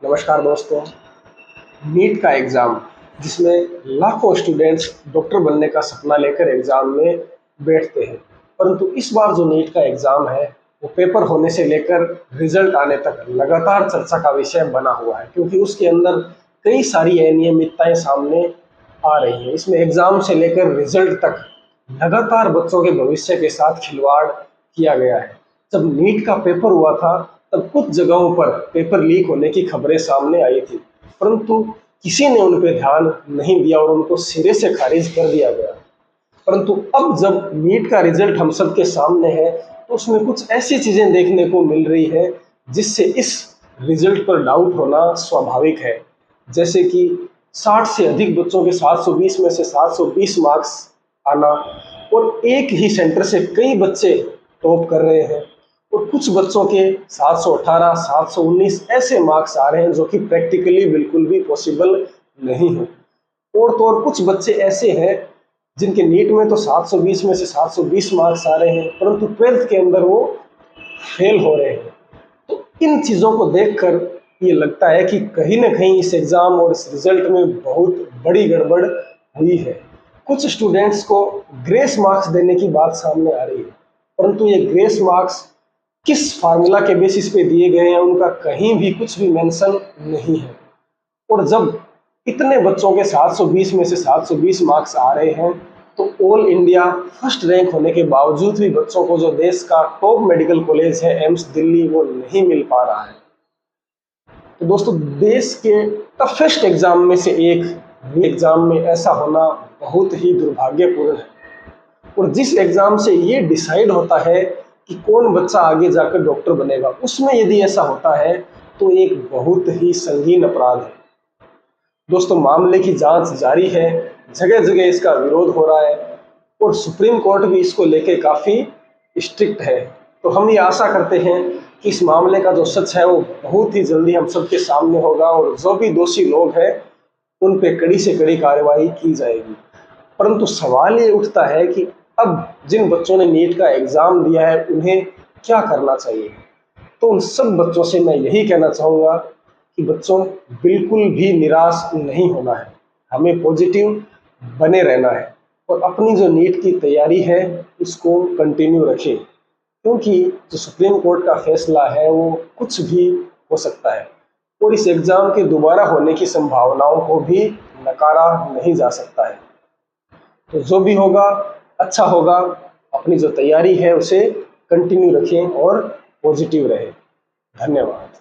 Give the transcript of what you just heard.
नमस्कार दोस्तों। नीट का एग्ज़ाम जिसमें लाखों स्टूडेंट्स डॉक्टर बनने का सपना लेकर एग्ज़ाम में बैठते हैं, परंतु इस बार जो नीट का एग्ज़ाम है वो पेपर होने से लेकर रिजल्ट आने तक लगातार चर्चा का विषय बना हुआ है, क्योंकि उसके अंदर कई सारी अनियमितताएं सामने आ रही हैं। इसमें एग्ज़ाम से लेकर रिजल्ट तक लगातार बच्चों के भविष्य के साथ खिलवाड़ किया गया है। जब नीट का पेपर हुआ था तब कुछ जगहों पर पेपर लीक होने की खबरें सामने आई थी, परंतु किसी ने उन पर ध्यान नहीं दिया और उनको सिरे से खारिज कर दिया गया। परंतु अब जब नीट का रिजल्ट हम सबके सामने है तो उसमें कुछ ऐसी चीजें देखने को मिल रही है जिससे इस रिजल्ट पर डाउट होना स्वाभाविक है। जैसे कि 60 से अधिक बच्चों के 720 में से 720 मार्क्स आना, और एक ही सेंटर से कई बच्चे टॉप कर रहे हैं, और कुछ बच्चों के 718, 719 ऐसे मार्क्स आ रहे हैं जो कि प्रैक्टिकली बिल्कुल भी पॉसिबल नहीं है। और तो और कुछ बच्चे ऐसे हैं जिनके नीट में तो 720 में से 720 मार्क्स आ रहे हैं, परंतु 12th के अंदर वो फेल हो रहे हैं। तो इन चीज़ों को देखकर ये लगता है कि कहीं ना कहीं इस एग्ज़ाम और इस रिजल्ट में बहुत बड़ी गड़बड़ हुई है। कुछ स्टूडेंट्स को ग्रेस मार्क्स देने की बात सामने आ रही है, परंतु ये ग्रेस मार्क्स किस फार्मूला के बेसिस पे दिए गए हैं उनका कहीं भी कुछ भी मेंशन नहीं है। और जब इतने बच्चों के 720 में से 720 मार्क्स आ रहे हैं तो ऑल इंडिया फर्स्ट रैंक होने के बावजूद भी बच्चों को जो देश का टॉप मेडिकल कॉलेज है एम्स दिल्ली वो नहीं मिल पा रहा है। तो दोस्तों, देश के टफेस्ट एग्जाम में से एक एग्जाम में ऐसा होना बहुत ही दुर्भाग्यपूर्ण है। और जिस एग्जाम से ये डिसाइड होता है कि कौन बच्चा आगे जाकर डॉक्टर बनेगा, उसमें यदि ऐसा होता है तो एक बहुत ही संगीन अपराध है। दोस्तों, मामले की जांच जारी है, जगह जगह इसका विरोध हो रहा है और सुप्रीम कोर्ट भी इसको लेके काफ़ी स्ट्रिक्ट है। तो हम ये आशा करते हैं कि इस मामले का जो सच है वो बहुत ही जल्दी हम सबके सामने होगा और जो भी दोषी लोग हैं उन पे कड़ी से कड़ी कार्रवाई की जाएगी। परंतु सवाल ये उठता है कि अब जिन बच्चों ने नीट का एग्ज़ाम दिया है उन्हें क्या करना चाहिए। तो उन सब बच्चों से मैं यही कहना चाहूँगा कि बच्चों, बिल्कुल भी निराश नहीं होना है, हमें पॉजिटिव बने रहना है और अपनी जो नीट की तैयारी है उसको कंटिन्यू रखें, क्योंकि जो सुप्रीम कोर्ट का फैसला है वो कुछ भी हो सकता है और इस एग्ज़ाम के दोबारा होने की संभावनाओं को भी नकारा नहीं जा सकता है। तो जो भी होगा अच्छा होगा, अपनी जो तैयारी है उसे कंटिन्यू रखें और पॉजिटिव रहें। धन्यवाद।